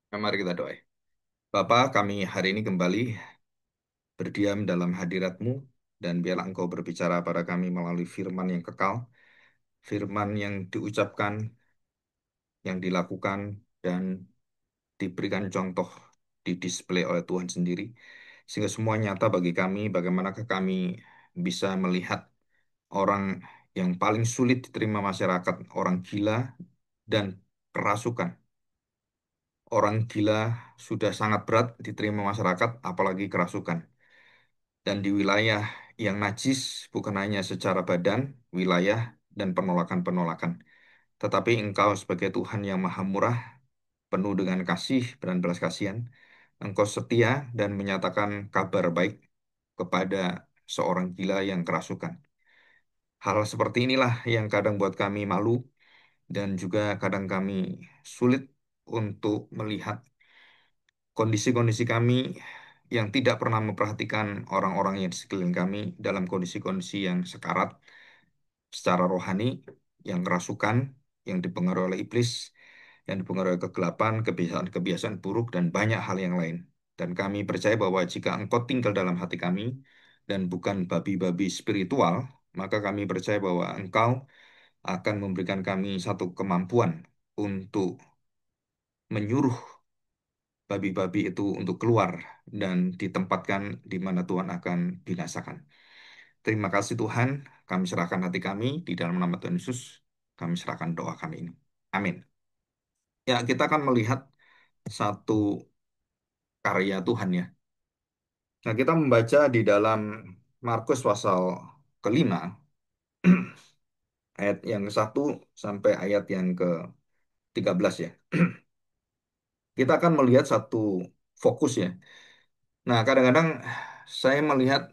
Nah, mari kita doa. Bapa, kami hari ini kembali berdiam dalam hadirat-Mu, dan biarlah Engkau berbicara pada kami melalui firman yang kekal, firman yang diucapkan, yang dilakukan, dan diberikan contoh, didisplay oleh Tuhan sendiri, sehingga semua nyata bagi kami, bagaimanakah kami bisa melihat orang yang paling sulit diterima masyarakat, orang gila dan kerasukan. Orang gila sudah sangat berat diterima masyarakat, apalagi kerasukan. Dan di wilayah yang najis bukan hanya secara badan, wilayah, dan penolakan-penolakan. Tetapi Engkau sebagai Tuhan yang maha murah, penuh dengan kasih dan belas kasihan, Engkau setia dan menyatakan kabar baik kepada seorang gila yang kerasukan. Hal seperti inilah yang kadang buat kami malu dan juga kadang kami sulit untuk melihat kondisi-kondisi kami yang tidak pernah memperhatikan orang-orang yang di sekeliling kami dalam kondisi-kondisi yang sekarat secara rohani, yang kerasukan, yang dipengaruhi oleh iblis, yang dipengaruhi oleh kegelapan, kebiasaan-kebiasaan buruk, dan banyak hal yang lain. Dan kami percaya bahwa jika Engkau tinggal dalam hati kami dan bukan babi-babi spiritual, maka kami percaya bahwa Engkau akan memberikan kami satu kemampuan untuk menyuruh babi-babi itu untuk keluar dan ditempatkan di mana Tuhan akan binasakan. Terima kasih Tuhan, kami serahkan hati kami di dalam nama Tuhan Yesus, kami serahkan doa kami ini. Amin. Ya, kita akan melihat satu karya Tuhan ya. Nah, kita membaca di dalam Markus pasal kelima, ayat yang ke-1 sampai ayat yang ke-13 ya. Kita akan melihat satu fokus ya. Nah, kadang-kadang saya melihat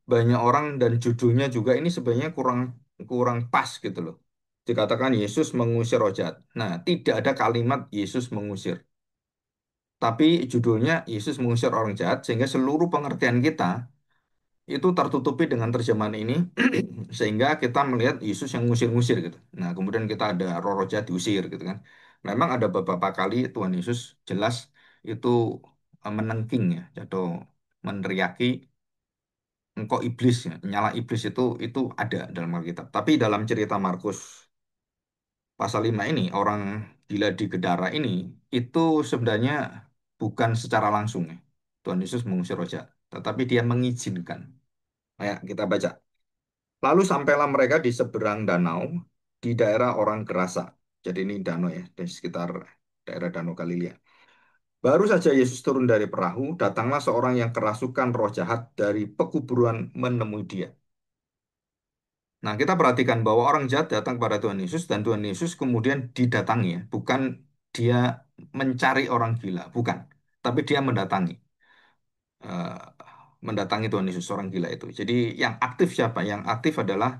banyak orang dan judulnya juga ini sebenarnya kurang kurang pas gitu loh. Dikatakan Yesus mengusir roh jahat. Nah, tidak ada kalimat Yesus mengusir. Tapi judulnya Yesus mengusir orang jahat sehingga seluruh pengertian kita itu tertutupi dengan terjemahan ini sehingga kita melihat Yesus yang ngusir-ngusir gitu. Nah, kemudian kita ada roh-roh jahat diusir gitu kan. Memang ada beberapa kali Tuhan Yesus jelas itu menengking ya, atau meneriaki engkau iblis ya. Nyala iblis itu ada dalam Alkitab. Tapi dalam cerita Markus pasal 5 ini orang gila di Gedara ini itu sebenarnya bukan secara langsung ya. Tuhan Yesus mengusir roh jahat, tetapi dia mengizinkan. Kayak kita baca. Lalu sampailah mereka di seberang danau di daerah orang Gerasa. Jadi ini danau ya, di sekitar daerah Danau Galilea. Baru saja Yesus turun dari perahu, datanglah seorang yang kerasukan roh jahat dari pekuburan menemui dia. Nah, kita perhatikan bahwa orang jahat datang kepada Tuhan Yesus dan Tuhan Yesus kemudian didatangi ya. Bukan dia mencari orang gila, bukan. Tapi dia mendatangi. eh, Mendatangi Tuhan Yesus, orang gila itu. Jadi yang aktif siapa? Yang aktif adalah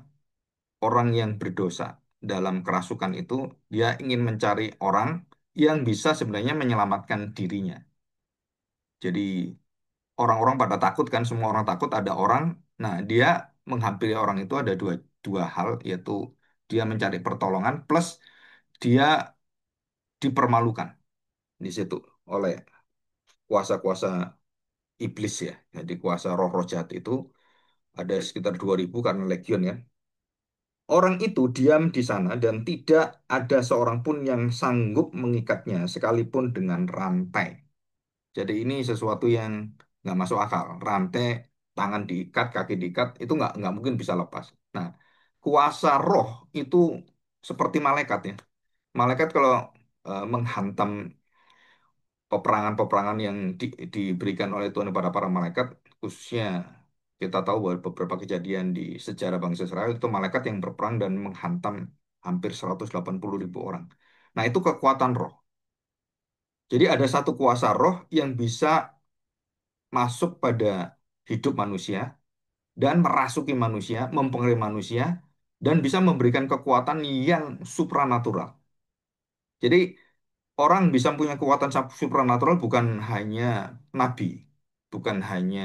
orang yang berdosa. Dalam kerasukan itu, dia ingin mencari orang yang bisa sebenarnya menyelamatkan dirinya. Jadi orang-orang pada takut kan, semua orang takut ada orang. Nah, dia menghampiri orang itu ada dua hal, yaitu dia mencari pertolongan plus dia dipermalukan di situ oleh kuasa-kuasa iblis ya. Jadi kuasa roh-roh jahat itu ada sekitar 2.000 karena legion ya. Orang itu diam di sana dan tidak ada seorang pun yang sanggup mengikatnya sekalipun dengan rantai. Jadi ini sesuatu yang nggak masuk akal. Rantai, tangan diikat, kaki diikat, itu nggak mungkin bisa lepas. Nah, kuasa roh itu seperti malaikat ya. Malaikat kalau menghantam peperangan-peperangan yang diberikan oleh Tuhan kepada para malaikat, khususnya kita tahu bahwa beberapa kejadian di sejarah bangsa Israel itu malaikat yang berperang dan menghantam hampir 180.000 orang. Nah, itu kekuatan roh. Jadi ada satu kuasa roh yang bisa masuk pada hidup manusia dan merasuki manusia, mempengaruhi manusia, dan bisa memberikan kekuatan yang supranatural. Jadi orang bisa punya kekuatan supranatural bukan hanya nabi, bukan hanya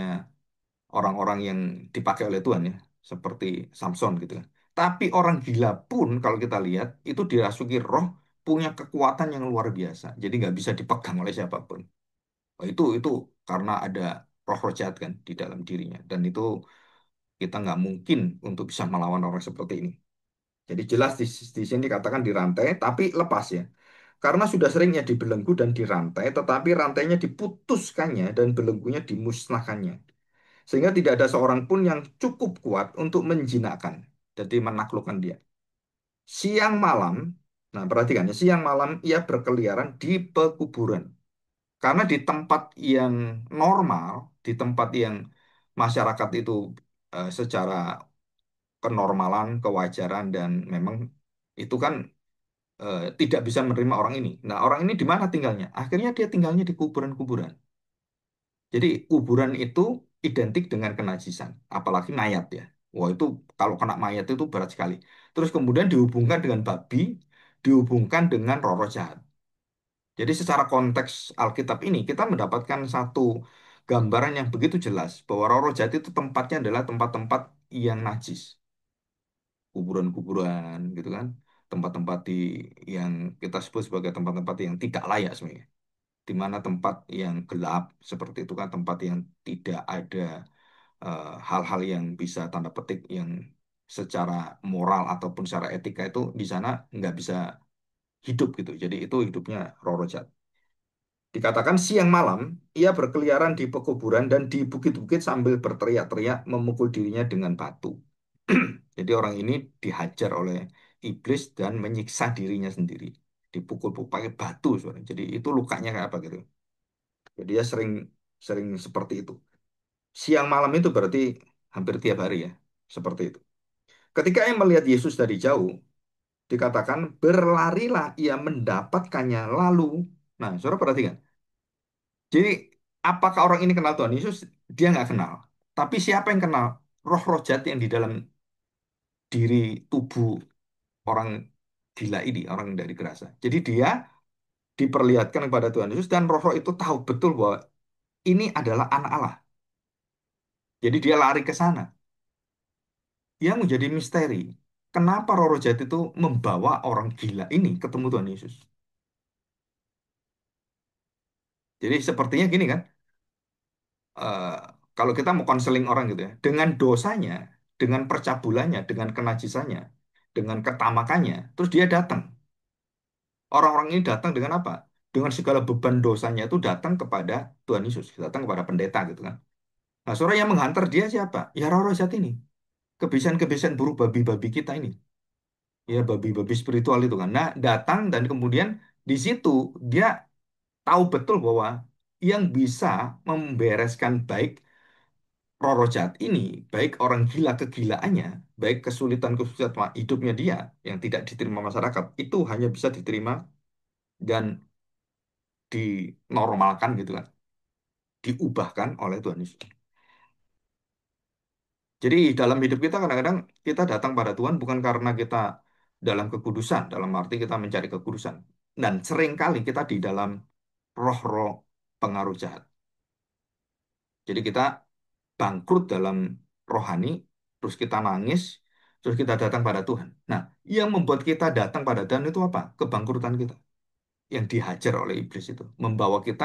orang-orang yang dipakai oleh Tuhan ya, seperti Samson gitu kan. Tapi orang gila pun kalau kita lihat itu dirasuki roh punya kekuatan yang luar biasa. Jadi nggak bisa dipegang oleh siapapun. Oh, itu karena ada roh-roh jahat kan di dalam dirinya. Dan itu kita nggak mungkin untuk bisa melawan orang seperti ini. Jadi jelas di sini dikatakan dirantai, tapi lepas ya. Karena sudah seringnya dibelenggu dan dirantai, tetapi rantainya diputuskannya dan belenggunya dimusnahkannya. Sehingga tidak ada seorang pun yang cukup kuat untuk menjinakkan. Jadi menaklukkan dia. Siang malam, nah perhatikan ya, siang malam ia berkeliaran di pekuburan. Karena di tempat yang normal, di tempat yang masyarakat itu secara kenormalan, kewajaran, dan memang itu kan tidak bisa menerima orang ini. Nah, orang ini di mana tinggalnya? Akhirnya dia tinggalnya di kuburan-kuburan. Jadi kuburan itu identik dengan kenajisan, apalagi mayat ya. Wah itu kalau kena mayat itu berat sekali. Terus kemudian dihubungkan dengan babi, dihubungkan dengan roh-roh jahat. Jadi secara konteks Alkitab ini kita mendapatkan satu gambaran yang begitu jelas bahwa roh-roh jahat itu tempatnya adalah tempat-tempat yang najis, kuburan-kuburan gitu kan, tempat-tempat yang kita sebut sebagai tempat-tempat yang tidak layak sebenarnya, di mana tempat yang gelap seperti itu kan tempat yang tidak ada hal-hal yang bisa tanda petik yang secara moral ataupun secara etika itu di sana nggak bisa hidup gitu. Jadi itu hidupnya roh-roh jahat. Dikatakan siang malam ia berkeliaran di pekuburan dan di bukit-bukit sambil berteriak-teriak memukul dirinya dengan batu. Jadi orang ini dihajar oleh iblis dan menyiksa dirinya sendiri. Dipukul pakai batu, saudara. Jadi itu lukanya kayak apa gitu. Jadi dia sering sering seperti itu. Siang malam itu berarti hampir tiap hari ya, seperti itu. Ketika ia melihat Yesus dari jauh, dikatakan berlarilah ia mendapatkannya lalu. Nah, saudara perhatikan. Jadi apakah orang ini kenal Tuhan Yesus? Dia nggak kenal. Tapi siapa yang kenal? Roh-roh jahat yang di dalam diri tubuh orang gila ini, orang yang dari gerasa. Jadi dia diperlihatkan kepada Tuhan Yesus dan roh-roh itu tahu betul bahwa ini adalah anak Allah. Jadi dia lari ke sana. Yang menjadi misteri, kenapa roh-roh jahat itu membawa orang gila ini ketemu Tuhan Yesus? Jadi sepertinya gini kan, eh, kalau kita mau konseling orang gitu ya, dengan dosanya, dengan percabulannya, dengan kenajisannya, dengan ketamakannya, terus dia datang. Orang-orang ini datang dengan apa? Dengan segala beban dosanya itu datang kepada Tuhan Yesus, datang kepada pendeta gitu kan. Nah, saudara yang menghantar dia siapa? Ya roh-roh jahat ini. Kebiasaan-kebiasaan buruk babi-babi kita ini. Ya babi-babi spiritual itu kan. Nah, datang dan kemudian di situ dia tahu betul bahwa yang bisa membereskan baik Roro jahat ini, baik orang gila kegilaannya, baik kesulitan-kesulitan hidupnya dia yang tidak diterima masyarakat, itu hanya bisa diterima dan dinormalkan gitu kan, diubahkan oleh Tuhan Yesus. Jadi dalam hidup kita kadang-kadang kita datang pada Tuhan bukan karena kita dalam kekudusan, dalam arti kita mencari kekudusan. Dan seringkali kita di dalam roh-roh pengaruh jahat. Jadi kita bangkrut dalam rohani, terus kita nangis, terus kita datang pada Tuhan. Nah, yang membuat kita datang pada Tuhan itu apa? Kebangkrutan kita. Yang dihajar oleh iblis itu. Membawa kita,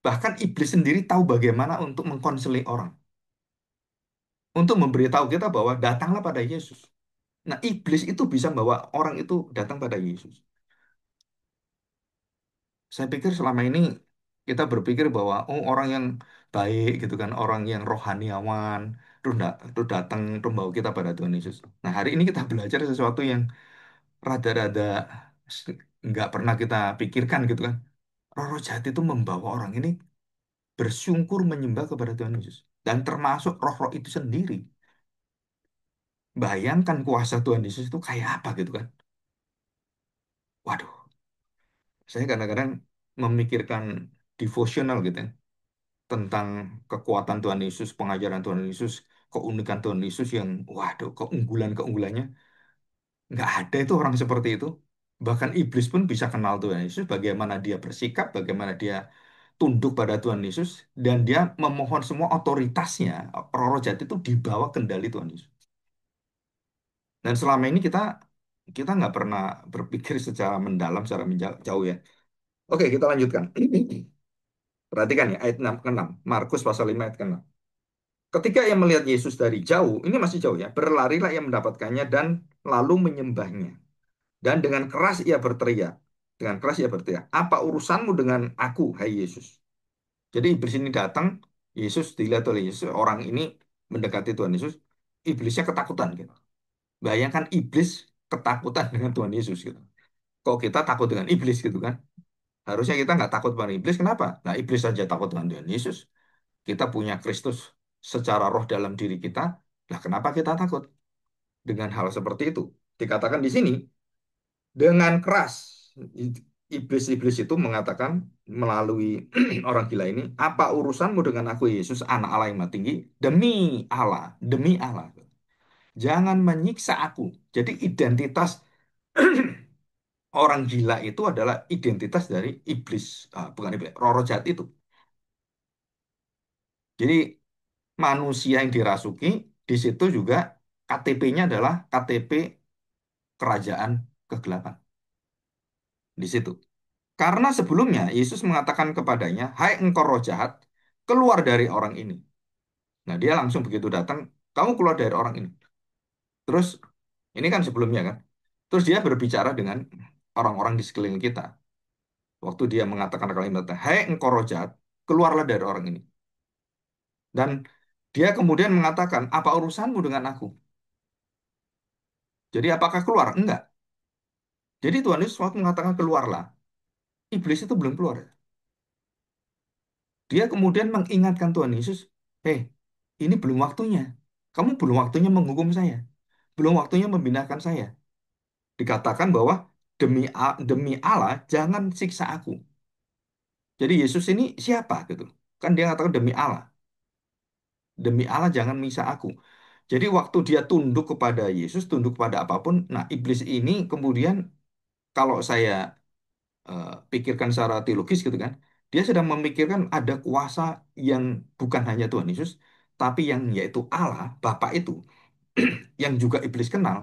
bahkan iblis sendiri tahu bagaimana untuk mengkonseli orang. Untuk memberitahu kita bahwa datanglah pada Yesus. Nah, iblis itu bisa membawa orang itu datang pada Yesus. Saya pikir selama ini kita berpikir bahwa oh orang yang baik gitu kan, orang yang rohaniawan, terus datang terus membawa kita pada Tuhan Yesus. Nah hari ini kita belajar sesuatu yang rada-rada s- nggak pernah kita pikirkan gitu kan. Roh-roh jahat itu membawa orang ini bersyukur menyembah kepada Tuhan Yesus. Dan termasuk roh-roh itu sendiri. Bayangkan kuasa Tuhan Yesus itu kayak apa gitu kan. Waduh, saya kadang-kadang memikirkan devosional gitu ya. Tentang kekuatan Tuhan Yesus, pengajaran Tuhan Yesus, keunikan Tuhan Yesus yang, waduh, keunggulan-keunggulannya. Nggak ada itu orang seperti itu. Bahkan iblis pun bisa kenal Tuhan Yesus, bagaimana dia bersikap, bagaimana dia tunduk pada Tuhan Yesus, dan dia memohon semua otoritasnya, roh-roh jahat itu di bawah kendali Tuhan Yesus. Dan selama ini kita Kita nggak pernah berpikir secara mendalam, secara jauh ya. Oke, kita lanjutkan. Perhatikan ya, ayat 6 ke 6. Markus pasal 5 ayat ke 6. Ketika ia melihat Yesus dari jauh, ini masih jauh ya, berlarilah ia mendapatkannya dan lalu menyembahnya. Dan dengan keras ia berteriak. Dengan keras ia berteriak, apa urusanmu dengan aku, hai Yesus? Jadi iblis ini datang, Yesus dilihat oleh Yesus, orang ini mendekati Tuhan Yesus, iblisnya ketakutan gitu. Bayangkan iblis ketakutan dengan Tuhan Yesus gitu. Kok kita takut dengan iblis gitu kan? Harusnya kita nggak takut pada iblis, kenapa? Nah, iblis saja takut dengan Tuhan Yesus. Kita punya Kristus secara roh dalam diri kita. Nah, kenapa kita takut dengan hal seperti itu? Dikatakan di sini, dengan keras, iblis-iblis itu mengatakan melalui orang gila ini, apa urusanmu dengan aku Yesus, anak Allah yang maha tinggi? Demi Allah. Jangan menyiksa aku. Jadi identitas orang gila itu adalah identitas dari iblis, bukan iblis, roh jahat itu. Jadi manusia yang dirasuki, di situ juga KTP-nya adalah KTP kerajaan kegelapan. Di situ. Karena sebelumnya Yesus mengatakan kepadanya, hai engkau roh jahat, keluar dari orang ini. Nah dia langsung begitu datang, kamu keluar dari orang ini. Terus, ini kan sebelumnya kan. Terus dia berbicara dengan orang-orang di sekeliling kita. Waktu dia mengatakan kalimat, hai engkau roh jahat, keluarlah dari orang ini. Dan dia kemudian mengatakan, apa urusanmu dengan aku? Jadi apakah keluar? Enggak. Jadi Tuhan Yesus waktu mengatakan keluarlah, iblis itu belum keluar. Dia kemudian mengingatkan Tuhan Yesus, hei, ini belum waktunya. Kamu belum waktunya menghukum saya. Belum waktunya membinakan saya. Dikatakan bahwa demi Allah, jangan siksa aku. Jadi Yesus ini siapa gitu? Kan dia katakan demi Allah. Demi Allah jangan misa aku. Jadi waktu dia tunduk kepada Yesus, tunduk kepada apapun, nah iblis ini kemudian kalau saya pikirkan secara teologis gitu kan, dia sedang memikirkan ada kuasa yang bukan hanya Tuhan Yesus, tapi yang yaitu Allah, Bapa itu, yang juga iblis kenal,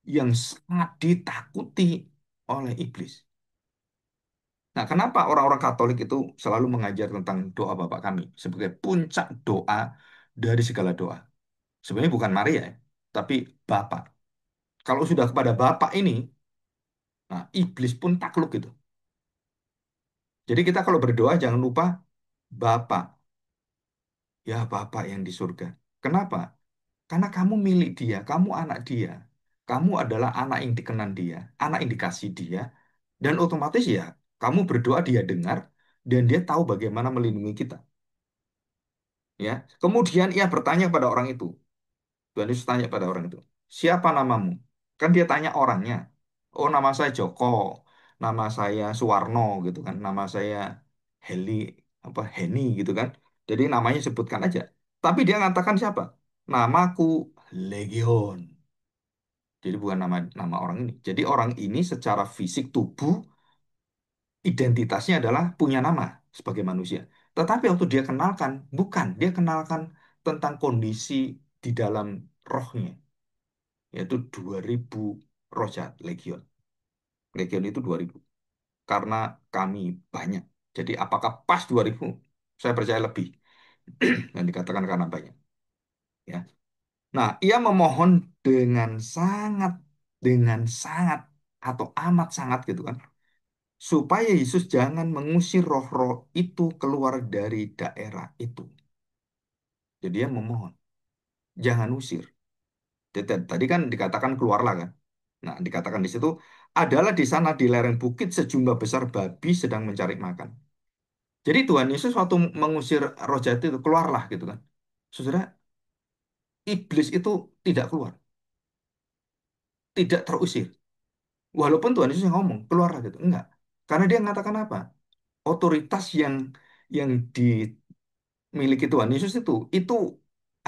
yang sangat ditakuti oleh iblis. Nah, kenapa orang-orang Katolik itu selalu mengajar tentang doa Bapa kami sebagai puncak doa dari segala doa? Sebenarnya bukan Maria, ya, tapi Bapa. Kalau sudah kepada Bapa ini, nah iblis pun takluk gitu. Jadi kita kalau berdoa jangan lupa Bapa, ya Bapa yang di surga. Kenapa? Karena kamu milik dia, kamu anak dia. Kamu adalah anak yang dikenan dia, anak yang dikasih dia, dan otomatis ya kamu berdoa dia dengar dan dia tahu bagaimana melindungi kita. Ya, kemudian ia bertanya pada orang itu. Tuhan Yesus tanya pada orang itu, siapa namamu? Kan dia tanya orangnya. Oh, nama saya Joko, nama saya Suwarno gitu kan, nama saya Heli apa Heni gitu kan. Jadi namanya sebutkan aja. Tapi dia mengatakan siapa? Namaku Legion. Jadi bukan nama nama orang ini. Jadi orang ini secara fisik tubuh identitasnya adalah punya nama sebagai manusia. Tetapi waktu dia kenalkan, bukan, dia kenalkan tentang kondisi di dalam rohnya, yaitu 2000 roh jahat, legion. Legion itu 2000. Karena kami banyak. Jadi apakah pas 2000? Saya percaya lebih. Dan dikatakan karena banyak. Ya. Nah, ia memohon dengan sangat, atau amat sangat gitu kan, supaya Yesus jangan mengusir roh-roh itu keluar dari daerah itu. Jadi dia memohon, jangan usir. Tadi kan dikatakan keluarlah kan. Nah, dikatakan di situ adalah di sana di lereng bukit sejumlah besar babi sedang mencari makan. Jadi Tuhan Yesus waktu mengusir roh jahat itu keluarlah gitu kan. Saudara, iblis itu tidak keluar, tidak terusir. Walaupun Tuhan Yesus yang ngomong, keluarlah gitu. Enggak. Karena dia mengatakan apa? Otoritas yang dimiliki Tuhan Yesus itu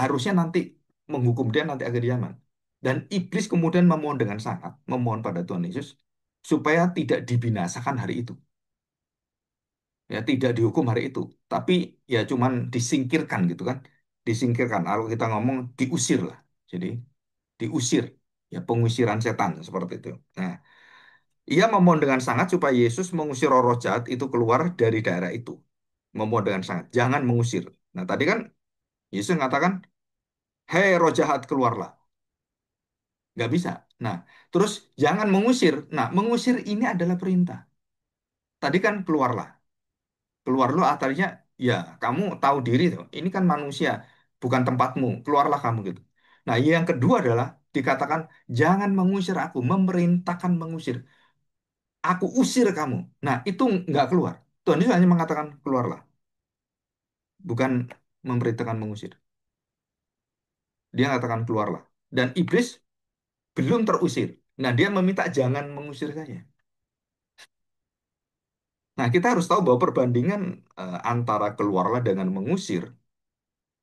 harusnya nanti menghukum dia nanti akhir zaman. Dan iblis kemudian memohon dengan sangat, memohon pada Tuhan Yesus supaya tidak dibinasakan hari itu. Ya, tidak dihukum hari itu, tapi ya cuman disingkirkan gitu kan. Disingkirkan. Kalau kita ngomong diusir lah. Jadi diusir. Ya, pengusiran setan seperti itu. Nah, ia memohon dengan sangat supaya Yesus mengusir roh-roh jahat itu keluar dari daerah itu. Memohon dengan sangat, jangan mengusir. Nah, tadi kan Yesus mengatakan, hei roh jahat keluarlah. Nggak bisa. Nah, terus jangan mengusir. Nah, mengusir ini adalah perintah. Tadi kan keluarlah. Keluar lu artinya, ya kamu tahu diri tuh. Ini kan manusia, bukan tempatmu. Keluarlah kamu gitu. Nah, yang kedua adalah dikatakan, jangan mengusir aku, memerintahkan mengusir. Aku usir kamu. Nah, itu nggak keluar. Tuhan Yesus hanya mengatakan keluarlah, bukan memerintahkan mengusir. Dia mengatakan keluarlah. Dan iblis belum terusir. Nah, dia meminta jangan mengusir saya. Nah, kita harus tahu bahwa perbandingan antara keluarlah dengan mengusir,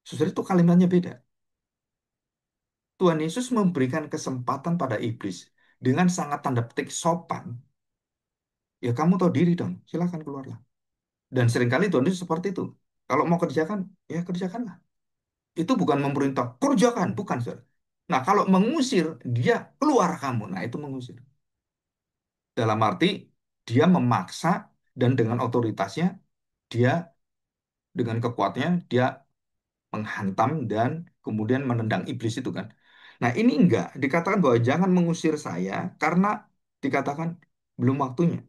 sebenarnya itu kalimatnya beda. Tuhan Yesus memberikan kesempatan pada iblis dengan sangat tanda petik sopan. Ya, kamu tahu diri dong, silakan keluarlah. Dan seringkali Tuhan Yesus seperti itu. Kalau mau kerjakan, ya kerjakanlah. Itu bukan memerintah, kerjakan, bukan, saudara. Nah, kalau mengusir, dia keluar kamu. Nah, itu mengusir. Dalam arti, dia memaksa dan dengan otoritasnya, dia dengan kekuatannya, dia menghantam dan kemudian menendang iblis itu kan. Nah, ini enggak. Dikatakan bahwa jangan mengusir saya karena dikatakan belum waktunya.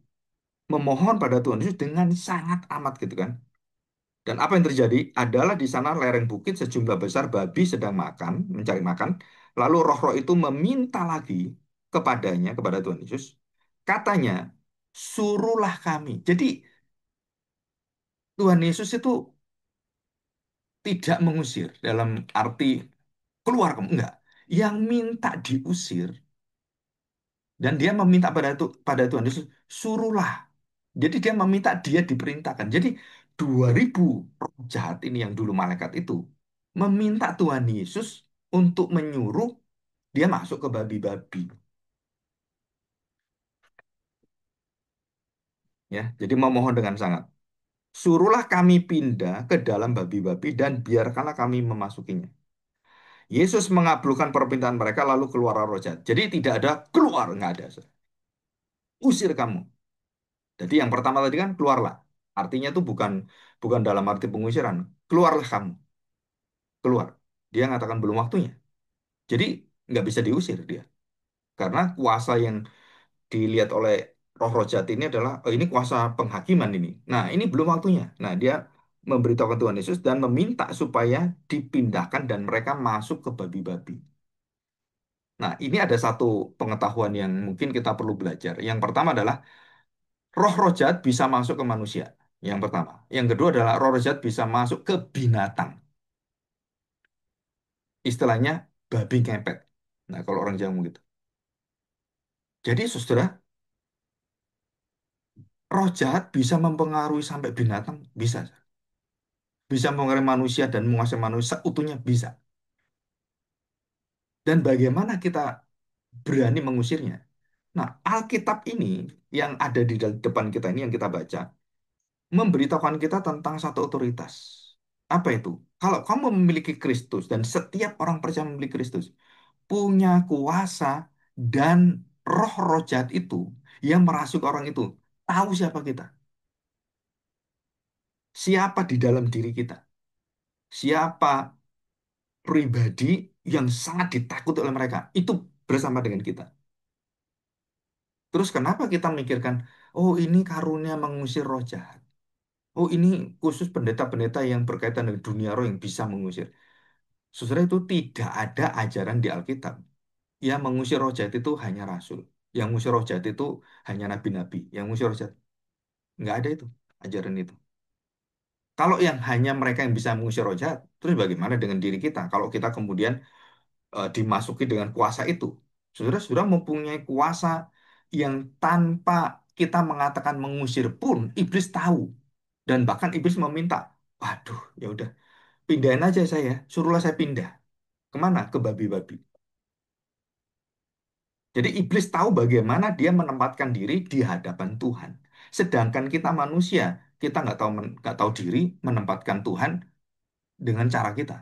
Memohon pada Tuhan Yesus dengan sangat amat gitu kan. Dan apa yang terjadi adalah di sana lereng bukit sejumlah besar babi sedang makan, mencari makan. Lalu roh-roh itu meminta lagi kepadanya, kepada Tuhan Yesus. Katanya, suruhlah kami. Jadi Tuhan Yesus itu tidak mengusir dalam arti keluar kamu. Enggak. Yang minta diusir dan dia meminta pada Tuhan Yesus, suruhlah. Jadi dia meminta dia diperintahkan. Jadi 2000 roh jahat ini yang dulu malaikat itu meminta Tuhan Yesus untuk menyuruh dia masuk ke babi-babi. Ya, jadi memohon dengan sangat. Suruhlah kami pindah ke dalam babi-babi dan biarkanlah kami memasukinya. Yesus mengabulkan permintaan mereka lalu keluar roh jahat. Jadi tidak ada keluar, nggak ada. Usir kamu. Jadi yang pertama tadi kan keluarlah. Artinya itu bukan bukan dalam arti pengusiran. Keluarlah kamu, keluar. Dia mengatakan belum waktunya. Jadi nggak bisa diusir dia. Karena kuasa yang dilihat oleh roh-roh jahat ini adalah, oh, ini kuasa penghakiman ini. Nah, ini belum waktunya. Nah, dia memberitahukan Tuhan Yesus dan meminta supaya dipindahkan dan mereka masuk ke babi-babi. Nah, ini ada satu pengetahuan yang mungkin kita perlu belajar. Yang pertama adalah roh-roh jahat bisa masuk ke manusia. Yang pertama. Yang kedua adalah roh-roh jahat bisa masuk ke binatang. Istilahnya babi ngepet. Nah, kalau orang Jawa gitu. Jadi, saudara, roh jahat bisa mempengaruhi sampai binatang, bisa. Bisa mempengaruhi manusia dan menguasai manusia seutuhnya, bisa. Dan bagaimana kita berani mengusirnya? Nah, Alkitab ini yang ada di depan kita ini yang kita baca, memberitahukan kita tentang satu otoritas. Apa itu? Kalau kamu memiliki Kristus dan setiap orang percaya memiliki Kristus, punya kuasa dan roh-roh jahat itu yang merasuk orang itu tahu siapa kita, siapa di dalam diri kita, siapa pribadi yang sangat ditakuti oleh mereka itu bersama dengan kita. Terus kenapa kita mikirkan, oh ini karunia mengusir roh jahat, oh ini khusus pendeta-pendeta yang berkaitan dengan dunia roh yang bisa mengusir. Saudara, itu tidak ada ajaran di Alkitab. Yang mengusir roh jahat itu hanya rasul. Yang mengusir roh jahat itu hanya nabi-nabi. Yang mengusir roh jahat nggak ada itu ajaran itu. Kalau yang hanya mereka yang bisa mengusir roh jahat, terus bagaimana dengan diri kita? Kalau kita kemudian dimasuki dengan kuasa itu, saudara-saudara mempunyai kuasa yang tanpa kita mengatakan mengusir pun iblis tahu dan bahkan iblis meminta, waduh, ya udah pindahin aja saya, suruhlah saya pindah kemana? Ke babi-babi. Jadi iblis tahu bagaimana dia menempatkan diri di hadapan Tuhan. Sedangkan kita manusia, kita nggak tahu diri menempatkan Tuhan dengan cara kita.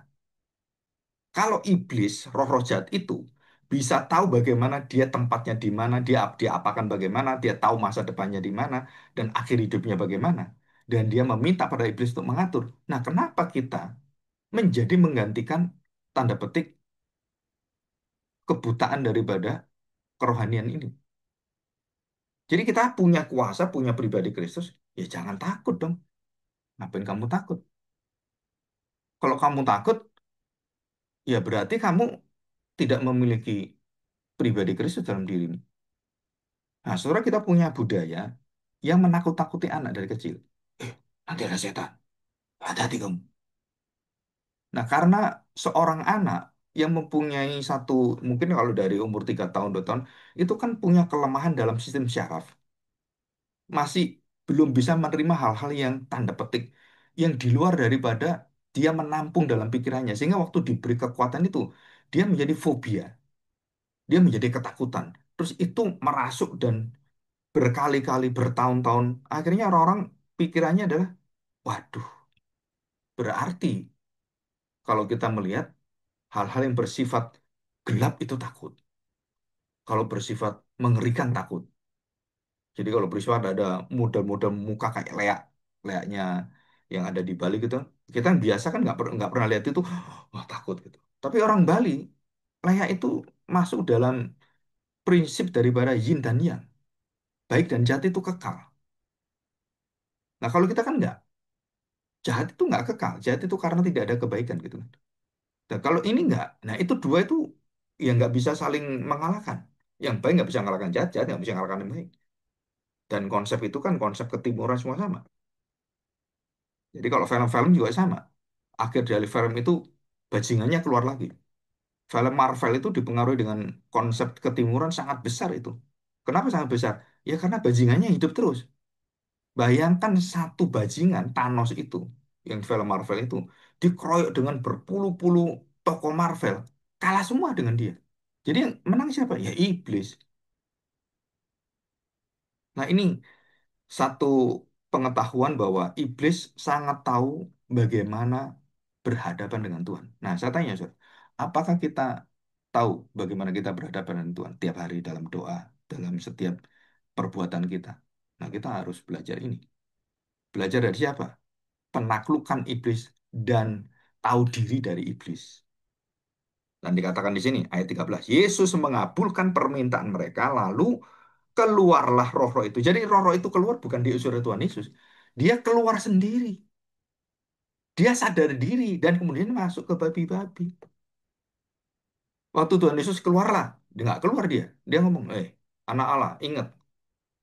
Kalau iblis, roh-roh jahat itu bisa tahu bagaimana dia tempatnya di mana, dia apakan bagaimana, dia tahu masa depannya di mana, dan akhir hidupnya bagaimana. Dan dia meminta pada iblis untuk mengatur. Nah, kenapa kita menjadi menggantikan tanda petik kebutaan daripada kerohanian ini? Jadi kita punya kuasa, punya pribadi Kristus, ya jangan takut dong. Ngapain kamu takut? Kalau kamu takut, ya berarti kamu tidak memiliki pribadi Kristus dalam dirimu. Nah, saudara kita punya budaya yang menakut-takuti anak dari kecil. Nanti ada setan, hati-hati kamu. Nah, karena seorang anak yang mempunyai satu, mungkin kalau dari umur 3 tahun, 2 tahun, itu kan punya kelemahan dalam sistem syaraf. Masih belum bisa menerima hal-hal yang tanda petik, yang di luar daripada dia menampung dalam pikirannya. Sehingga waktu diberi kekuatan itu, dia menjadi fobia, dia menjadi ketakutan. Terus itu merasuk dan berkali-kali, bertahun-tahun. Akhirnya orang-orang pikirannya adalah, waduh, berarti kalau kita melihat hal-hal yang bersifat gelap itu takut. Kalau bersifat mengerikan takut. Jadi kalau bersifat ada model-model muka kayak leaknya yang ada di Bali gitu. Kita kan biasa kan nggak pernah lihat itu, wah takut gitu. Tapi orang Bali, leak itu masuk dalam prinsip daripada yin dan yang. Baik dan jahat itu kekal. Nah kalau kita kan nggak. Jahat itu nggak kekal. Jahat itu karena tidak ada kebaikan gitu kan. Nah, kalau ini nggak. Nah itu dua itu yang nggak bisa saling mengalahkan. Yang baik nggak bisa mengalahkan jahat, jahat nggak bisa mengalahkan yang baik. Dan konsep itu kan konsep ketimuran semua sama. Jadi kalau film-film juga sama. Akhir dari film itu bajingannya keluar lagi. Film Marvel itu dipengaruhi dengan konsep ketimuran sangat besar itu. Kenapa sangat besar? Ya karena bajingannya hidup terus. Bayangkan satu bajingan Thanos itu, yang film Marvel itu, dikeroyok dengan berpuluh-puluh tokoh Marvel. Kalah semua dengan dia. Jadi yang menang siapa? Ya iblis. Nah ini satu pengetahuan bahwa iblis sangat tahu bagaimana berhadapan dengan Tuhan. Nah, saya tanya, Saudara, apakah kita tahu bagaimana kita berhadapan dengan Tuhan tiap hari dalam doa, dalam setiap perbuatan kita? Nah, kita harus belajar ini. Belajar dari siapa? Penaklukan iblis dan tahu diri dari iblis. Dan dikatakan di sini, ayat 13, Yesus mengabulkan permintaan mereka, lalu keluarlah roh-roh itu. Jadi roh-roh itu keluar bukan diusir oleh Tuhan Yesus. Dia keluar sendiri. Dia sadar diri dan kemudian masuk ke babi-babi. Waktu Tuhan Yesus keluarlah, dia nggak keluar dia. Dia ngomong, anak Allah, ingat,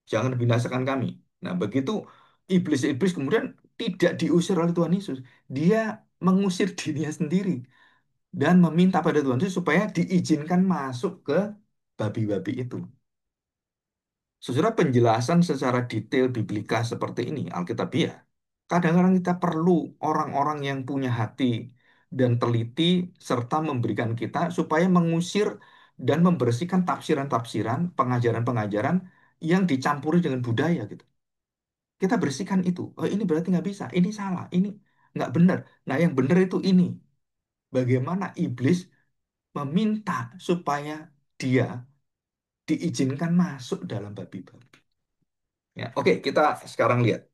jangan binasakan kami. Nah, begitu iblis-iblis kemudian tidak diusir oleh Tuhan Yesus. Dia mengusir dirinya sendiri dan meminta pada Tuhan Yesus supaya diizinkan masuk ke babi-babi itu. Sesudah penjelasan secara detail biblika seperti ini, Alkitabiah, kadang-kadang kita perlu orang-orang yang punya hati dan teliti serta memberikan kita supaya mengusir dan membersihkan tafsiran-tafsiran, pengajaran-pengajaran yang dicampuri dengan budaya gitu. Kita bersihkan itu. Oh, ini berarti nggak bisa. Ini salah. Ini nggak benar. Nah, yang benar itu ini. Bagaimana iblis meminta supaya dia diizinkan masuk dalam babi-babi. Ya, oke, kita sekarang lihat.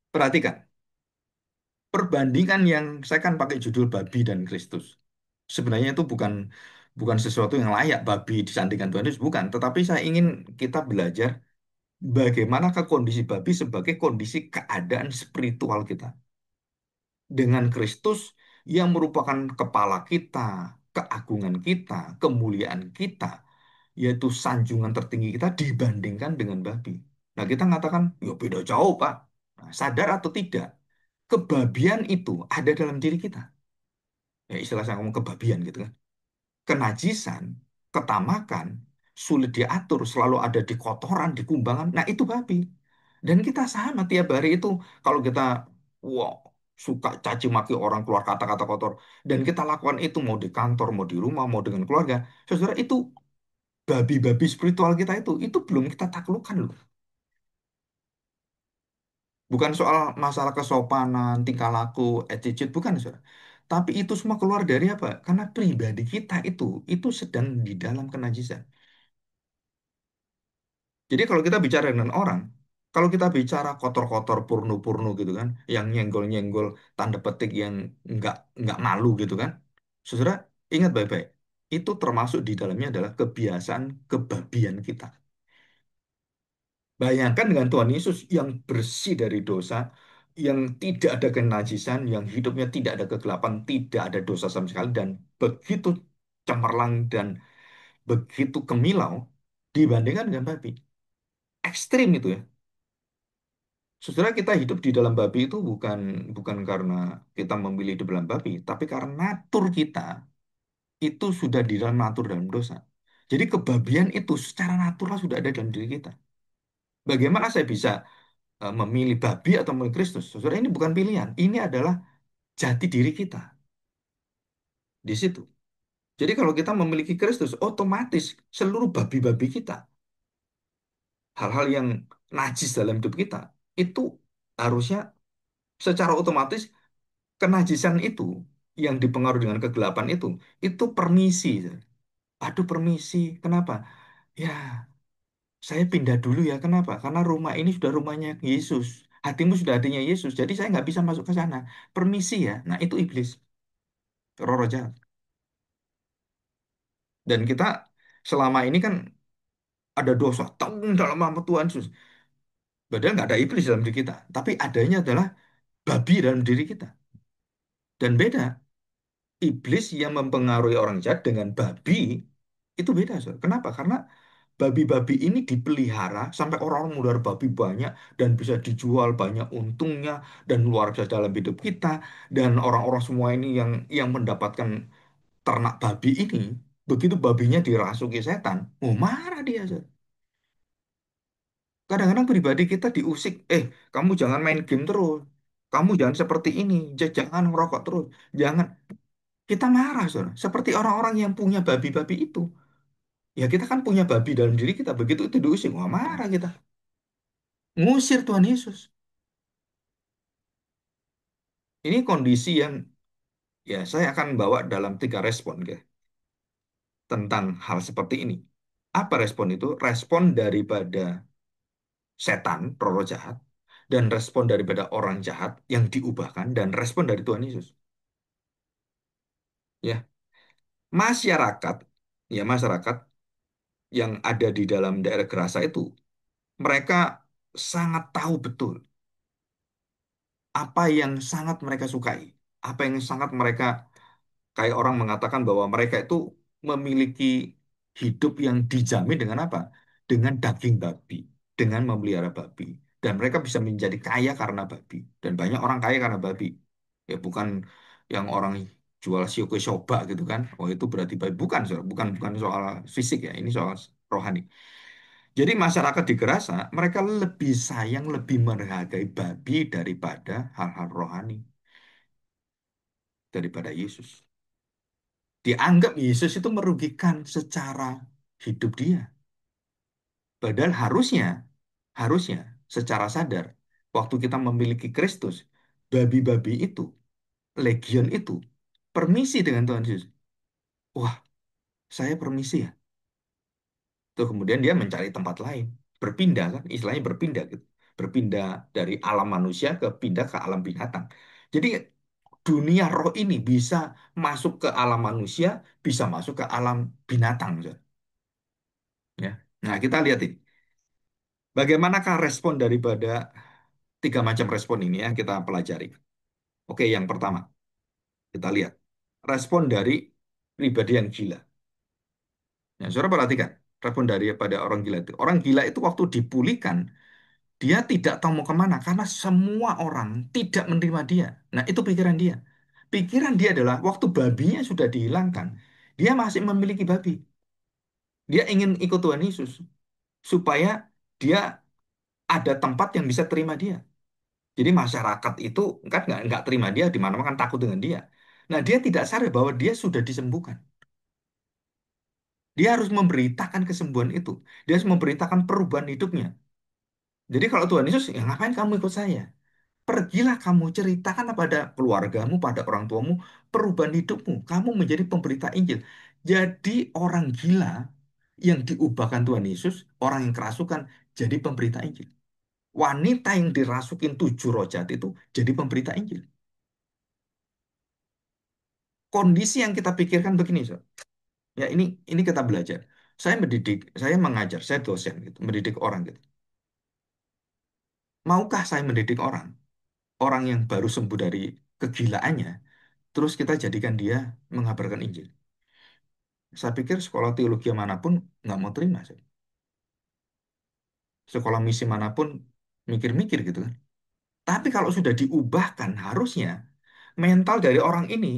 Perhatikan. Perbandingan yang saya kan pakai judul babi dan Kristus. Sebenarnya itu bukan bukan sesuatu yang layak babi disandingkan Tuhan Yesus, bukan. Tetapi saya ingin kita belajar bagaimana ke kondisi babi sebagai kondisi keadaan spiritual kita. Dengan Kristus yang merupakan kepala kita, keagungan kita, kemuliaan kita, yaitu sanjungan tertinggi kita dibandingkan dengan babi. Nah, kita mengatakan, ya beda jauh, Pak. Nah, sadar atau tidak, kebabian itu ada dalam diri kita. Ya, istilah saya ngomong kebabian gitu kan. Kenajisan, ketamakan, sulit diatur, selalu ada di kotoran, di kumbangan. Nah, itu babi. Dan kita sama tiap hari itu, kalau kita wah, suka caci maki orang keluar kata-kata kotor, dan kita lakukan itu mau di kantor, mau di rumah, mau dengan keluarga, saudara itu babi-babi spiritual kita itu belum kita taklukkan loh. Bukan soal masalah kesopanan, tingkah laku, attitude, bukan saudara. Tapi itu semua keluar dari apa? Karena pribadi kita itu sedang di dalam kenajisan. Jadi kalau kita bicara dengan orang, kalau kita bicara kotor-kotor, purnu-purnu gitu kan, yang nyenggol-nyenggol, tanda petik yang nggak nggak malu gitu kan, saudara ingat baik-baik, itu termasuk di dalamnya adalah kebiasaan kebabian kita. Bayangkan dengan Tuhan Yesus yang bersih dari dosa, yang tidak ada kenajisan, yang hidupnya tidak ada kegelapan, tidak ada dosa sama sekali, dan begitu cemerlang dan begitu kemilau dibandingkan dengan babi. Ekstrim itu ya. Saudara, kita hidup di dalam babi itu bukan bukan karena kita memilih di dalam babi, tapi karena natur kita itu sudah di dalam natur dalam dosa. Jadi kebabian itu secara natural sudah ada dalam diri kita. Bagaimana saya bisa memilih babi atau memilih Kristus? Saudara, ini bukan pilihan. Ini adalah jati diri kita di situ. Jadi kalau kita memiliki Kristus, otomatis seluruh babi-babi kita, hal-hal yang najis dalam hidup kita, itu harusnya secara otomatis kenajisan itu yang dipengaruhi dengan kegelapan itu permisi. Aduh, permisi. Kenapa? Ya, saya pindah dulu ya. Kenapa? Karena rumah ini sudah rumahnya Yesus. Hatimu sudah hatinya Yesus. Jadi saya nggak bisa masuk ke sana. Permisi ya. Nah, itu iblis. Roh jahat. Dan kita selama ini kan ada dosa. Tanggung dalam nama Tuhan Yesus. Padahal nggak ada iblis dalam diri kita. Tapi adanya adalah babi dalam diri kita. Dan beda. Iblis yang mempengaruhi orang jahat dengan babi itu beda, Saudara. Kenapa? Karena babi-babi ini dipelihara sampai orang-orang melihara babi banyak dan bisa dijual banyak untungnya dan luar biasa dalam hidup kita dan orang-orang semua ini yang mendapatkan ternak babi ini begitu babinya dirasuki setan, oh marah dia. Saudara. Kadang-kadang pribadi kita diusik, kamu jangan main game terus, kamu jangan seperti ini, jangan ngerokok terus, jangan. Kita marah, Saudara. Seperti orang-orang yang punya babi-babi itu. Ya kita kan punya babi dalam diri kita. Begitu itu diusir, wah marah kita. Ngusir Tuhan Yesus. Ini kondisi yang ya saya akan bawa dalam 3 respon tentang hal seperti ini. Apa respon itu? Respon daripada setan, roh jahat, dan respon daripada orang jahat yang diubahkan, dan respon dari Tuhan Yesus. Ya, masyarakat, ya masyarakat yang ada di dalam daerah Gerasa itu, mereka sangat tahu betul apa yang sangat mereka sukai, apa yang sangat mereka kayak orang mengatakan bahwa mereka itu memiliki hidup yang dijamin dengan apa? Dengan daging babi, dengan memelihara babi. Dan mereka bisa menjadi kaya karena babi. Dan banyak orang kaya karena babi. Ya bukan yang orang jual shio ke shoba gitu kan. Oh itu berarti babi. Bukan, bukan bukan soal fisik ya. Ini soal rohani. Jadi masyarakat di Gerasa, mereka lebih sayang, lebih menghargai babi daripada hal-hal rohani, daripada Yesus. Dianggap Yesus itu merugikan secara hidup dia. Padahal harusnya secara sadar, waktu kita memiliki Kristus, babi-babi itu, legion itu, permisi dengan Tuhan Yesus. Wah, saya permisi ya. Tuh kemudian dia mencari tempat lain, berpindah kan, istilahnya berpindah gitu. Berpindah dari alam manusia ke pindah ke alam binatang. Jadi dunia roh ini bisa masuk ke alam manusia, bisa masuk ke alam binatang. Saudara. Ya. Nah, kita lihat ini. Bagaimanakah respon daripada 3 macam respon ini yang kita pelajari? Oke, yang pertama, kita lihat. Respon dari pribadi yang gila. Nah, saudara perhatikan. Respon daripada orang gila itu. Orang gila itu waktu dipulihkan, dia tidak tahu mau kemana. Karena semua orang tidak menerima dia. Nah, itu pikiran dia. Pikiran dia adalah waktu babinya sudah dihilangkan, dia masih memiliki babi. Dia ingin ikut Tuhan Yesus. Supaya dia ada tempat yang bisa terima dia. Jadi masyarakat itu kan nggak terima dia di mana-mana kan takut dengan dia. Nah dia tidak sadar bahwa dia sudah disembuhkan. Dia harus memberitakan kesembuhan itu. Dia harus memberitakan perubahan hidupnya. Jadi kalau Tuhan Yesus, ya ngapain kamu ikut saya? Pergilah kamu ceritakan pada keluargamu, pada orang tuamu, perubahan hidupmu. Kamu menjadi pemberita Injil. Jadi orang gila yang diubahkan Tuhan Yesus, orang yang kerasukan, jadi pemberita Injil. Wanita yang dirasukin 7 roh jahat itu jadi pemberita Injil. Kondisi yang kita pikirkan begini, Sob. Ya ini kita belajar. Saya mendidik, saya mengajar, saya dosen gitu, mendidik orang gitu. Maukah saya mendidik orang, orang yang baru sembuh dari kegilaannya, terus kita jadikan dia mengabarkan Injil? Saya pikir sekolah teologi manapun nggak mau terima, Sob. Sekolah misi manapun mikir-mikir gitu kan. Tapi kalau sudah diubahkan, harusnya mental dari orang ini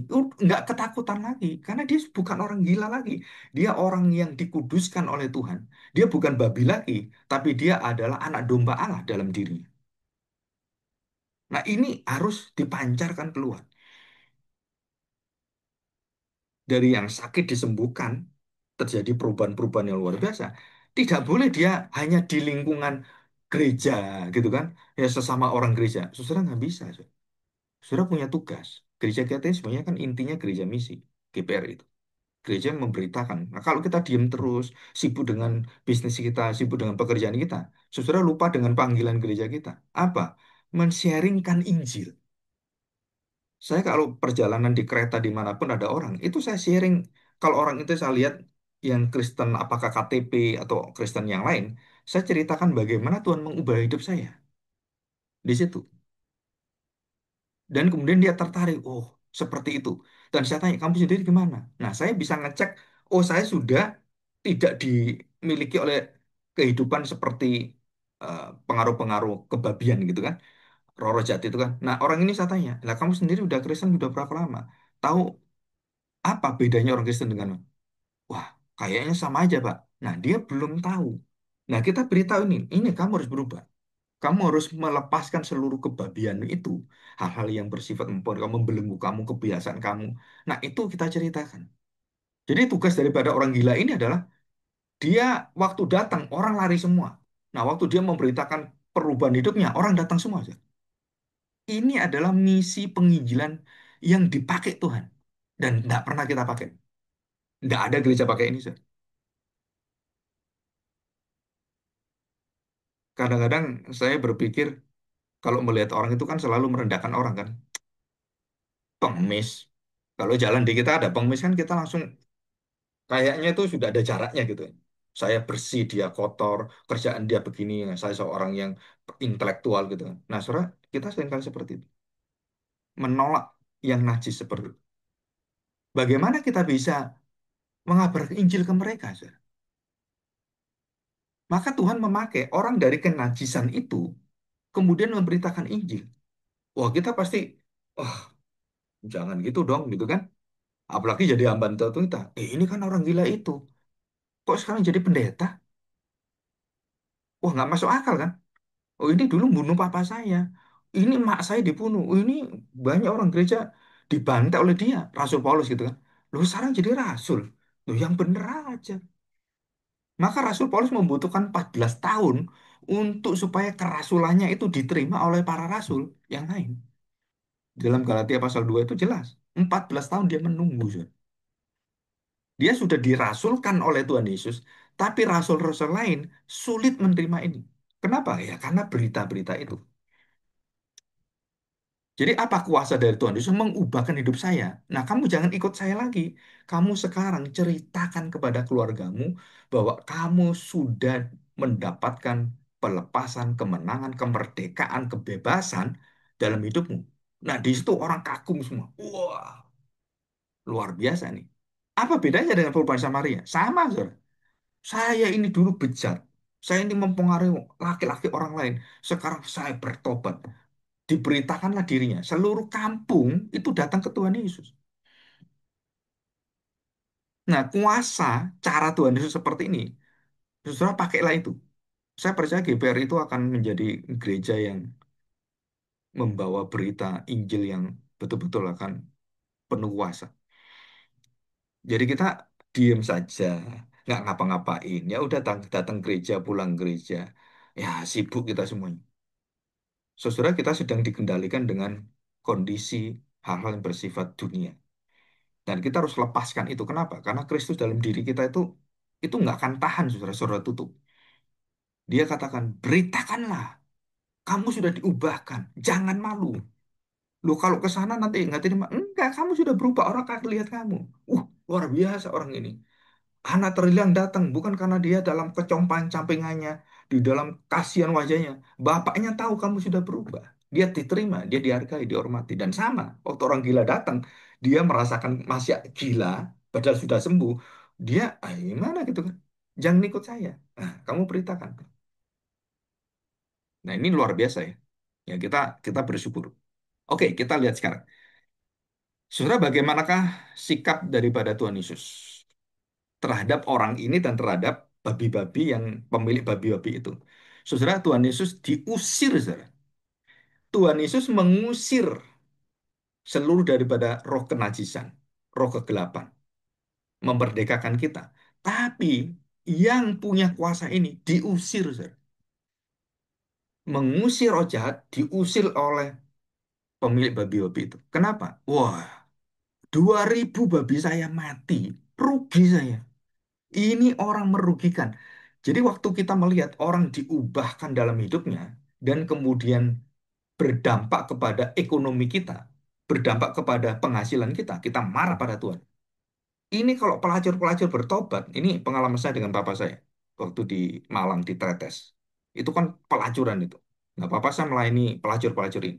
nggak ketakutan lagi, karena dia bukan orang gila lagi. Dia orang yang dikuduskan oleh Tuhan. Dia bukan babi lagi, tapi dia adalah anak domba Allah dalam dirinya. Nah, ini harus dipancarkan keluar. Dari yang sakit disembuhkan, terjadi perubahan-perubahan yang luar biasa. Tidak boleh dia hanya di lingkungan gereja gitu kan. Ya sesama orang gereja. Saudara nggak bisa. Saudara punya tugas. Gereja kita ini sebenarnya kan intinya gereja misi, GPR itu. Gereja yang memberitakan. Nah, kalau kita diam terus, sibuk dengan bisnis kita, sibuk dengan pekerjaan kita, saudara lupa dengan panggilan gereja kita. Apa? Men-sharingkan Injil. Saya kalau perjalanan di kereta dimanapun ada orang, itu saya sharing. Kalau orang itu saya lihat yang Kristen, apakah KTP atau Kristen yang lain, saya ceritakan bagaimana Tuhan mengubah hidup saya di situ. Dan kemudian dia tertarik, oh seperti itu. Dan saya tanya, kamu sendiri gimana? Nah, saya bisa ngecek, oh saya sudah tidak dimiliki oleh kehidupan seperti pengaruh-pengaruh kebabian gitu kan, Roro Jati itu kan. Nah, orang ini saya tanya, lah kamu sendiri udah Kristen udah berapa lama? Tahu apa bedanya orang Kristen dengan, wah kayaknya sama aja Pak. Nah, dia belum tahu. Nah, kita beritahu ini kamu harus berubah. Kamu harus melepaskan seluruh kebabian itu. Hal-hal yang bersifat kamu membelenggu kamu, kebiasaan kamu. Nah, itu kita ceritakan. Jadi tugas daripada orang gila ini adalah dia waktu datang, orang lari semua. Nah, waktu dia memberitakan perubahan hidupnya, orang datang semua aja. Ini adalah misi penginjilan yang dipakai Tuhan. Dan tidak pernah kita pakai. Tidak ada gereja pakai ini, Sir. Kadang-kadang saya berpikir, kalau melihat orang itu kan selalu merendahkan orang kan. Pengemis. Kalau jalan di kita ada pengemis kan kita langsung kayaknya itu sudah ada jaraknya gitu. Saya bersih, dia kotor, kerjaan dia begini, saya seorang yang intelektual gitu. Nah, saudara, kita seringkali seperti itu. Menolak yang najis seperti itu. Bagaimana kita bisa mengabarkan Injil ke mereka, saudara? Maka Tuhan memakai orang dari kenajisan itu, kemudian memberitakan Injil. Wah, kita pasti, wah, jangan gitu dong, gitu kan? Apalagi jadi hamba Tuhan kita. Ini kan orang gila itu. Kok sekarang jadi pendeta? Wah, nggak masuk akal kan? Oh ini dulu bunuh papa saya. Ini mak saya dibunuh. Oh, ini banyak orang gereja dibantai oleh dia. Rasul Paulus gitu kan. Loh sekarang jadi rasul. Loh yang bener aja. Maka Rasul Paulus membutuhkan 14 tahun untuk supaya kerasulannya itu diterima oleh para rasul yang lain. Dalam Galatia pasal 2 itu jelas. 14 tahun dia menunggu. Saudara. Dia sudah dirasulkan oleh Tuhan Yesus. Tapi rasul-rasul lain sulit menerima ini. Kenapa? Ya karena berita-berita itu. Jadi apa kuasa dari Tuhan Yesus mengubahkan hidup saya? Nah, kamu jangan ikut saya lagi. Kamu sekarang ceritakan kepada keluargamu bahwa kamu sudah mendapatkan pelepasan, kemenangan, kemerdekaan, kebebasan dalam hidupmu. Nah, di situ orang kagum semua. Wah, luar biasa nih. Apa bedanya dengan perubahan Samaria? Sama, saudara. Saya ini dulu bejat. Saya ini mempengaruhi laki-laki orang lain. Sekarang saya bertobat, diberitakanlah dirinya. Seluruh kampung itu datang ke Tuhan Yesus. Nah, kuasa cara Tuhan Yesus seperti ini, saudara pakailah itu. Saya percaya GPR itu akan menjadi gereja yang membawa berita Injil yang betul-betul akan penuh kuasa. Jadi kita diem saja, nggak ngapa-ngapain. Ya udah datang gereja, pulang gereja. Ya sibuk kita semuanya. Saudara, kita sedang dikendalikan dengan kondisi hal-hal yang bersifat dunia. Dan kita harus lepaskan itu. Kenapa? Karena Kristus dalam diri kita itu nggak akan tahan, saudara-saudara tutup. Dia katakan, beritakanlah, kamu sudah diubahkan, jangan malu. Lu kalau ke sana nanti nggak terima, enggak, kamu sudah berubah, orang akan lihat kamu. Luar biasa orang ini. Anak terhilang datang bukan karena dia dalam kecompan-campingannya, di dalam kasihan wajahnya. Bapaknya tahu kamu sudah berubah. Dia diterima, dia dihargai, dihormati. Dan sama, waktu orang gila datang, dia merasakan masih gila, padahal sudah sembuh. Dia, gimana gitu kan? Jangan ikut saya. Nah, kamu beritakan. Nah, ini luar biasa ya. Ya, kita kita bersyukur. Oke, kita lihat sekarang. Saudara, bagaimanakah sikap daripada Tuhan Yesus terhadap orang ini dan terhadap babi-babi yang pemilik babi-babi itu? Saudara, Tuhan Yesus diusir, saudara. Tuhan Yesus mengusir seluruh daripada roh kenajisan, roh kegelapan, memerdekakan kita. Tapi yang punya kuasa ini diusir, saudara. Mengusir roh jahat, diusir oleh pemilik babi-babi itu. Kenapa? Wah, 2.000 babi saya mati, rugi saya. Ini orang merugikan. Jadi waktu kita melihat orang diubahkan dalam hidupnya dan kemudian berdampak kepada ekonomi kita, berdampak kepada penghasilan kita, kita marah pada Tuhan. Ini kalau pelacur-pelacur bertobat, ini pengalaman saya dengan papa saya waktu di Malang di Tretes. Itu kan pelacuran itu. Nggak apa-apa saya melayani pelacur-pelacur ini.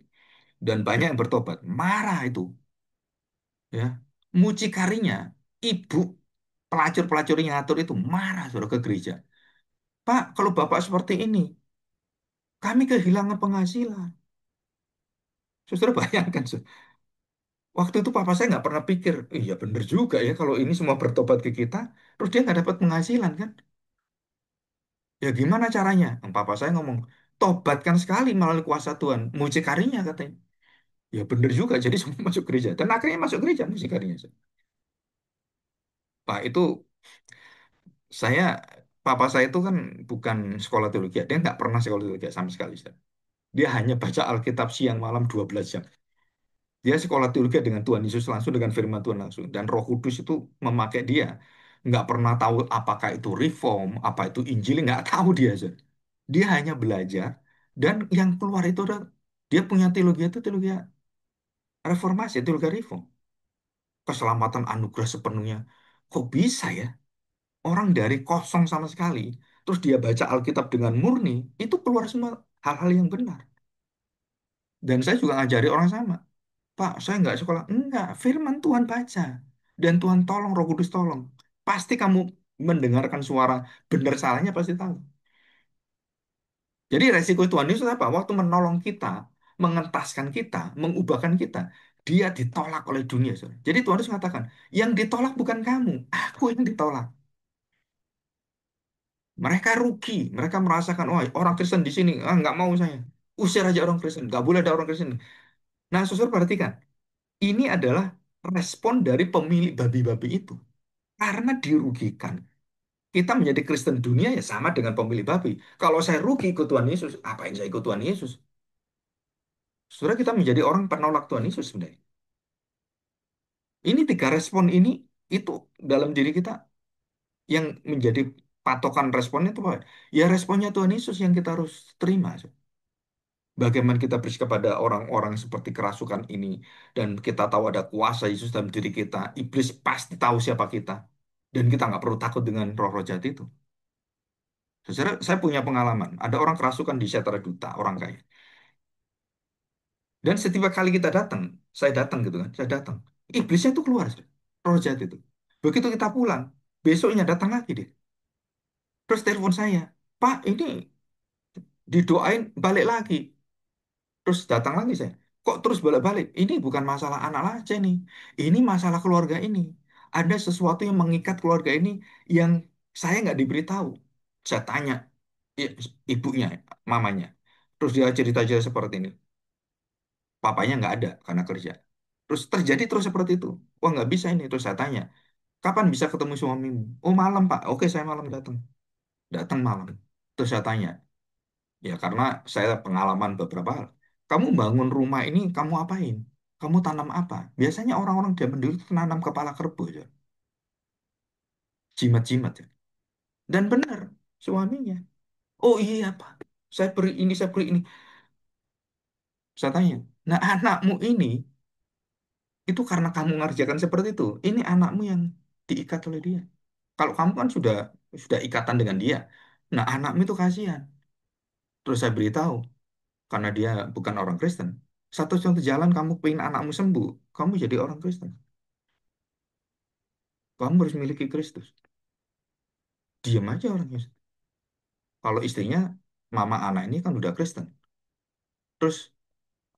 Dan banyak yang bertobat. Marah itu, ya. Mucikarinya, ibu pelacur-pelacur yang ngatur itu marah suruh ke gereja. Pak, kalau Bapak seperti ini, kami kehilangan penghasilan. Saudara bayangkan, waktu itu papa saya nggak pernah pikir, iya bener juga ya kalau ini semua bertobat ke kita, terus dia nggak dapat penghasilan kan? Ya gimana caranya? Papa saya ngomong, tobatkan sekali melalui kuasa Tuhan, mucikarinya katanya. Ya bener juga, jadi semua masuk gereja. Dan akhirnya masuk gereja mucikarinya. Pak, itu saya, papa saya itu kan bukan sekolah teologi, dia nggak pernah sekolah teologi sama sekali. Ustaz. Dia hanya baca Alkitab siang malam 12 jam. Dia sekolah teologi dengan Tuhan Yesus langsung, dengan firman Tuhan langsung. Dan Roh Kudus itu memakai dia. Nggak pernah tahu apakah itu reform, apa itu Injil, nggak tahu dia. Zat. Dia hanya belajar. Dan yang keluar itu adalah, dia punya teologi itu teologi reformasi, teologi reform. Keselamatan anugerah sepenuhnya. Kok bisa ya? Orang dari kosong sama sekali. Terus dia baca Alkitab dengan murni. Itu keluar semua hal-hal yang benar. Dan saya juga ngajari orang sama. Pak, saya nggak sekolah. Enggak, firman Tuhan baca. Dan Tuhan tolong, Roh Kudus tolong. Pasti kamu mendengarkan suara benar salahnya pasti tahu. Jadi resiko Tuhan Yesus apa? Waktu menolong kita, mengentaskan kita, mengubahkan kita, dia ditolak oleh dunia. Saudara. Jadi Tuhan Yesus mengatakan, yang ditolak bukan kamu, aku yang ditolak. Mereka rugi, mereka merasakan, oh orang Kristen di sini, nggak mau saya. Usir aja orang Kristen, nggak boleh ada orang Kristen. Nah, saudara perhatikan, ini adalah respon dari pemilik babi-babi itu. Karena dirugikan. Kita menjadi Kristen dunia ya sama dengan pemilik babi. Kalau saya rugi ikut Tuhan Yesus, apa yang saya ikut Tuhan Yesus? Saudara, kita menjadi orang penolak Tuhan Yesus sebenarnya. Ini tiga respon ini, itu dalam diri kita yang menjadi patokan responnya itu apa? Ya responnya Tuhan Yesus yang kita harus terima. Bagaimana kita bersikap pada orang-orang seperti kerasukan ini. Dan kita tahu ada kuasa Yesus dalam diri kita. Iblis pasti tahu siapa kita. Dan kita nggak perlu takut dengan roh-roh jahat itu. Saya punya pengalaman. Ada orang kerasukan di Setra Duta, orang kaya. Dan setiap kali kita datang, saya datang gitu kan, saya datang. Iblisnya itu keluar, roh jahat itu. Begitu kita pulang, besoknya datang lagi dia. Terus telepon saya, Pak, ini didoain balik lagi. Terus datang lagi saya. Kok terus balik-balik? Ini bukan masalah anak aja nih. Ini masalah keluarga ini. Ada sesuatu yang mengikat keluarga ini yang saya nggak diberitahu. Saya tanya i- ibunya, mamanya. Terus dia cerita-cerita seperti ini. Papanya nggak ada karena kerja. Terus terjadi terus seperti itu. Wah nggak bisa ini. Terus saya tanya, kapan bisa ketemu suamimu? Oh malam Pak. Oke saya malam datang. Datang malam. Terus saya tanya, ya karena saya pengalaman beberapa hal. Kamu bangun rumah ini, kamu apain? Kamu tanam apa? Biasanya orang-orang zaman dulu tuh nanam kepala kerbau, ya. Jimat-jimat, ya. Dan benar, suaminya. Oh iya, Pak. Saya beri ini, saya beri ini. Saya tanya, nah anakmu ini, itu karena kamu ngerjakan seperti itu. Ini anakmu yang diikat oleh dia. Kalau kamu kan sudah ikatan dengan dia. Nah, anakmu itu kasihan. Terus saya beritahu, karena dia bukan orang Kristen. Satu-satu jalan kamu pengen anakmu sembuh, kamu jadi orang Kristen. Kamu harus miliki Kristus. Diam aja orangnya. Kalau istrinya, mama anak ini kan udah Kristen. Terus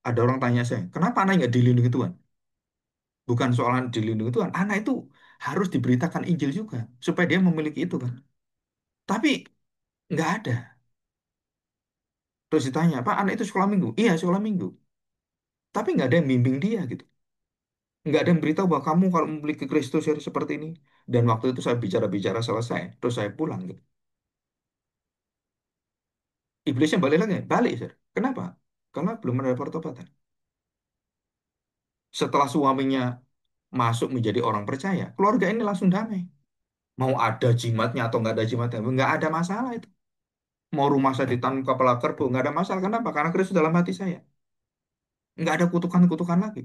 ada orang tanya saya, kenapa anak nggak dilindungi Tuhan? Bukan soalan dilindungi Tuhan. Anak itu harus diberitakan Injil juga. Supaya dia memiliki itu kan. Tapi nggak ada. Terus ditanya, Pak anak itu sekolah minggu? Iya sekolah minggu. Tapi nggak ada yang bimbing dia gitu. Nggak ada yang beritahu bahwa kamu kalau memiliki Kristus harus seperti ini. Dan waktu itu saya bicara-bicara selesai. Terus saya pulang gitu. Iblisnya balik lagi. Balik, Sir. Kenapa? Karena belum ada pertobatan. Setelah suaminya masuk menjadi orang percaya, keluarga ini langsung damai. Mau ada jimatnya atau nggak ada jimatnya, nggak ada masalah itu. Mau rumah saya ditanam kepala kerbau, nggak ada masalah. Kenapa? Karena Kristus dalam hati saya. Nggak ada kutukan-kutukan lagi.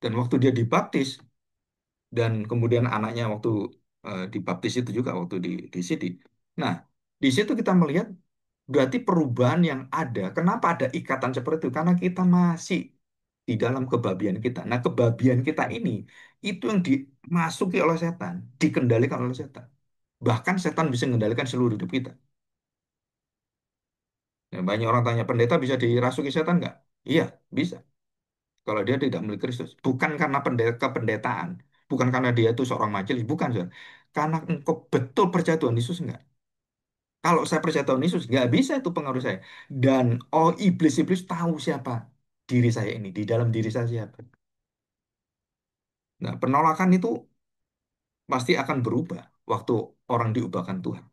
Dan waktu dia dibaptis, dan kemudian anaknya waktu dibaptis itu juga, waktu di Sidi. Nah, di situ kita melihat berarti perubahan yang ada. Kenapa ada ikatan seperti itu? Karena kita masih di dalam kebabian kita. Nah, kebabian kita ini, itu yang dimasuki oleh setan, dikendalikan oleh setan. Bahkan setan bisa mengendalikan seluruh hidup kita. Nah, banyak orang tanya, pendeta bisa dirasuki setan nggak? Iya, bisa. Kalau dia tidak memiliki Kristus. Bukan karena kependetaan. Bukan karena dia itu seorang majelis. Bukan, Saudara. Karena engkau betul percaya Tuhan Yesus enggak. Kalau saya percaya Tuhan Yesus, nggak bisa itu pengaruh saya. Dan oh iblis-iblis tahu siapa diri saya ini. Di dalam diri saya siapa. Nah, penolakan itu pasti akan berubah waktu orang diubahkan Tuhan.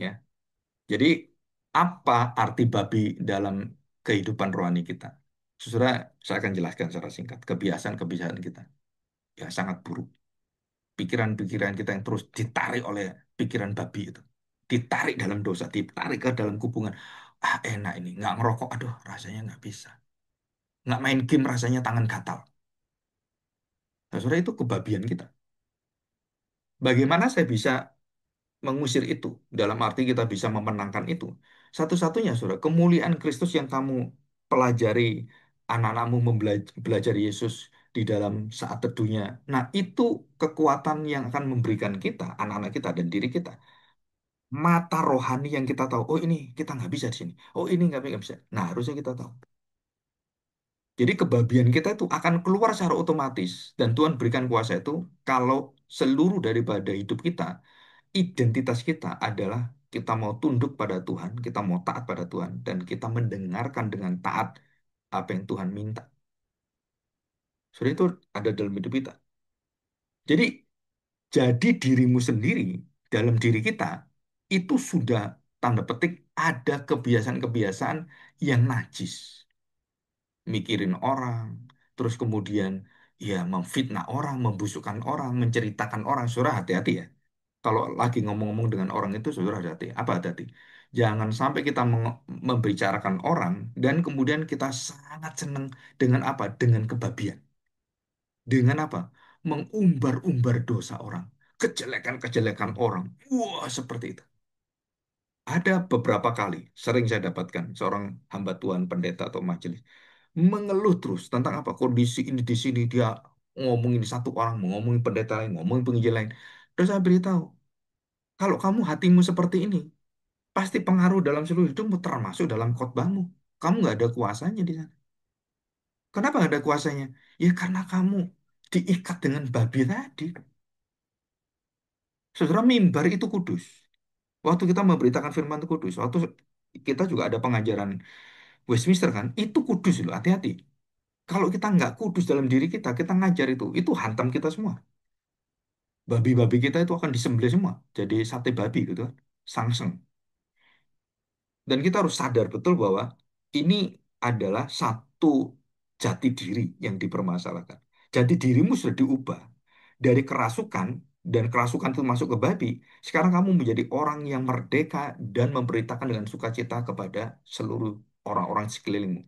Ya. Jadi, apa arti babi dalam kehidupan rohani kita? Saudara, saya akan jelaskan secara singkat. Kebiasaan-kebiasaan kita yang sangat buruk. Pikiran-pikiran kita yang terus ditarik oleh pikiran babi itu. Ditarik dalam dosa, ditarik ke dalam hubungan. Ah, enak ini. Nggak ngerokok, aduh, rasanya nggak bisa. Nggak main game, rasanya tangan gatal. Nah, saudara, itu kebabian kita. Bagaimana saya bisa mengusir itu? Dalam arti kita bisa memenangkan itu. Satu-satunya, saudara, kemuliaan Kristus yang kamu pelajari, anak-anakmu belajar Yesus di dalam saat teduhnya. Nah, itu kekuatan yang akan memberikan kita, anak-anak kita, dan diri kita mata rohani yang kita tahu, oh ini kita nggak bisa di sini, oh ini nggak bisa. Nah harusnya kita tahu. Jadi kebabian kita itu akan keluar secara otomatis dan Tuhan berikan kuasa itu kalau seluruh daripada hidup kita, identitas kita adalah kita mau tunduk pada Tuhan, kita mau taat pada Tuhan dan kita mendengarkan dengan taat apa yang Tuhan minta. Sudah itu ada dalam hidup kita. Jadi dirimu sendiri dalam diri kita itu sudah tanda petik ada kebiasaan-kebiasaan yang najis. Mikirin orang, terus kemudian ya memfitnah orang, membusukkan orang, menceritakan orang. Saudara hati-hati ya. Kalau lagi ngomong-ngomong dengan orang itu saudara hati-hati. Apa hati-hati? Jangan sampai kita membicarakan orang dan kemudian kita sangat senang dengan apa? Dengan kebabian. Dengan apa? Mengumbar-umbar dosa orang. Kejelekan-kejelekan orang. Wah, seperti itu. Ada beberapa kali, sering saya dapatkan seorang hamba Tuhan, pendeta atau majelis, mengeluh terus tentang apa? Kondisi ini di sini, dia ngomongin satu orang, ngomongin pendeta lain, ngomongin penginjil lain. Terus saya beritahu, kalau kamu hatimu seperti ini, pasti pengaruh dalam seluruh hidupmu, termasuk dalam khotbahmu. Kamu nggak ada kuasanya di sana. Kenapa nggak ada kuasanya? Ya karena kamu diikat dengan babi tadi. Saudara, mimbar itu kudus. Waktu kita memberitakan firman itu kudus. Waktu kita juga ada pengajaran Westminster kan, itu kudus loh, hati-hati. Kalau kita nggak kudus dalam diri kita ngajar itu hantam kita semua. Babi-babi kita itu akan disembelih semua, jadi sate babi gitu kan, sangseng. Dan kita harus sadar betul bahwa Ini adalah satu jati diri yang dipermasalahkan. Jati dirimu sudah diubah dari kerasukan, dan kerasukan itu masuk ke babi. Sekarang kamu menjadi orang yang merdeka dan memberitakan dengan sukacita kepada seluruh orang-orang sekelilingmu.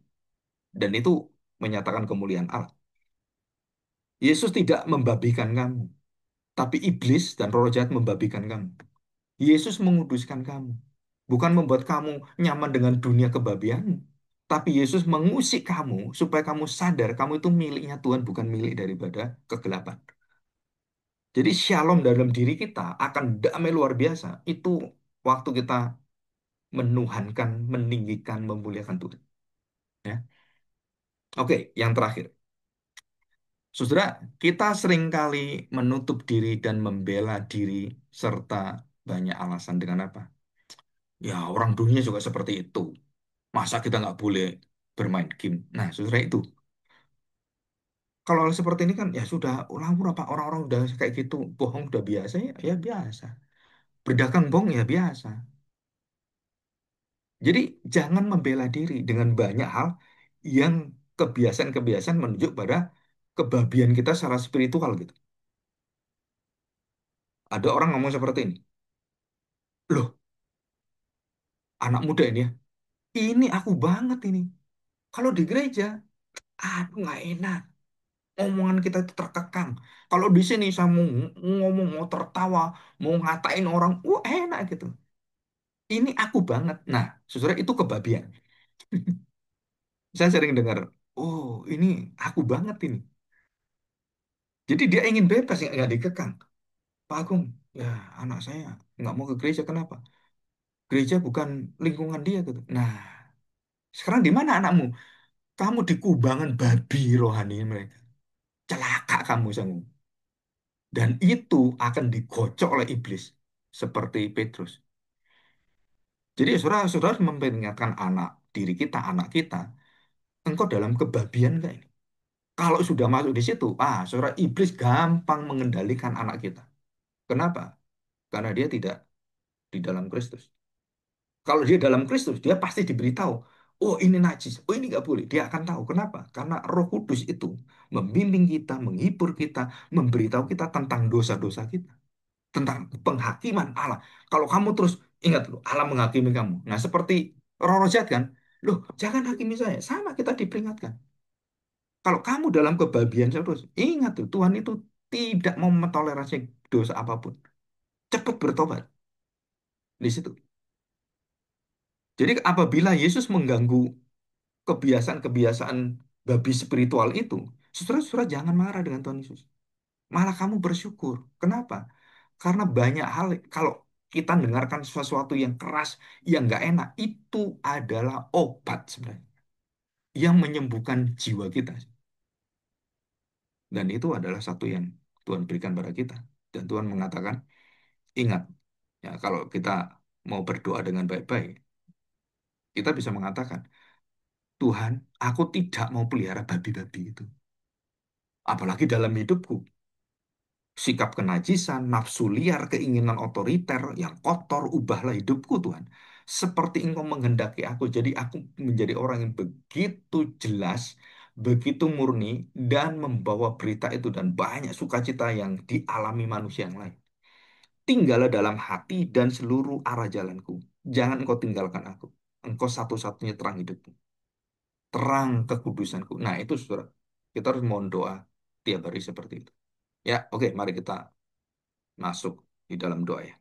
Dan itu menyatakan kemuliaan Allah. Yesus tidak membabikan kamu, tapi iblis dan roh jahat membabikan kamu. Yesus menguduskan kamu, bukan membuat kamu nyaman dengan dunia kebabianmu. Tapi Yesus mengusik kamu supaya kamu sadar kamu itu miliknya Tuhan, bukan milik daripada kegelapan. Jadi shalom dalam diri kita akan damai luar biasa. Itu waktu kita menuhankan, meninggikan, memuliakan Tuhan. Ya. Oke, yang terakhir. Saudara, kita seringkali menutup diri dan membela diri serta banyak alasan dengan apa? Ya, orang dunia juga seperti itu. Masa kita nggak boleh bermain game? Nah, saudara itu. Kalau hal seperti ini kan ya sudah ngawur apa orang-orang udah kayak gitu bohong udah biasa ya, ya biasa. Berdagang bohong ya biasa. Jadi jangan membela diri dengan banyak hal yang kebiasaan-kebiasaan menunjuk pada kebabian kita secara spiritual gitu. Ada orang ngomong seperti ini. Loh, anak muda ini ya, ini aku banget ini. Kalau di gereja, aduh nggak enak. Omongan kita itu terkekang. Kalau di sini saya mau ngomong, mau tertawa, mau ngatain orang, enak gitu. Ini aku banget. Nah, saudara itu kebabian. Saya sering dengar, oh ini aku banget ini. Jadi dia ingin bebas, nggak dikekang. Pak Agung, ya anak saya nggak mau ke gereja, kenapa? Gereja bukan lingkungan dia gitu. Nah, sekarang di mana anakmu? Kamu di kubangan babi rohani mereka. Celaka kamu sang. Dan itu akan digocok oleh iblis. Seperti Petrus. Jadi saudara-saudara harus memperingatkan diri kita, anak kita. Engkau dalam kebabian nggak ini? Kalau sudah masuk di situ, saudara iblis gampang mengendalikan anak kita. Kenapa? Karena dia tidak di dalam Kristus. Kalau dia dalam Kristus, dia pasti diberitahu, oh ini najis, oh ini nggak boleh. Dia akan tahu. Kenapa? Karena Roh Kudus itu membimbing kita, menghibur kita, memberitahu kita tentang dosa-dosa kita, tentang penghakiman Allah. Kalau kamu terus ingat loh, Allah menghakimi kamu. Nah, seperti Roh Roh jahat kan, loh jangan hakimi saya. Sama kita diperingatkan. Kalau kamu dalam kebabian terus, ingat tuh Tuhan itu tidak mau mentoleransi dosa apapun. Cepat bertobat di situ. Jadi apabila Yesus mengganggu kebiasaan-kebiasaan babi spiritual itu, saudara-saudara jangan marah dengan Tuhan Yesus. Malah kamu bersyukur. Kenapa? Karena banyak hal, kalau kita dengarkan sesuatu yang keras, yang nggak enak, itu adalah obat sebenarnya. Yang menyembuhkan jiwa kita. Dan itu adalah satu yang Tuhan berikan pada kita. Dan Tuhan mengatakan, ingat, ya kalau kita mau berdoa dengan baik-baik, kita bisa mengatakan, Tuhan, aku tidak mau pelihara babi-babi itu. Apalagi dalam hidupku. Sikap kenajisan, nafsu liar, keinginan otoriter, yang kotor, ubahlah hidupku Tuhan. Seperti Engkau menghendaki aku, jadi aku menjadi orang yang begitu jelas, begitu murni, dan membawa berita itu dan banyak sukacita yang dialami manusia yang lain. Tinggallah dalam hati dan seluruh arah jalanku. Jangan engkau tinggalkan aku. Engkau satu-satunya terang hidupku. Terang kekudusanku. Nah itu saudara. Kita harus mohon doa tiap hari seperti itu. Ya, oke, mari kita masuk di dalam doa ya.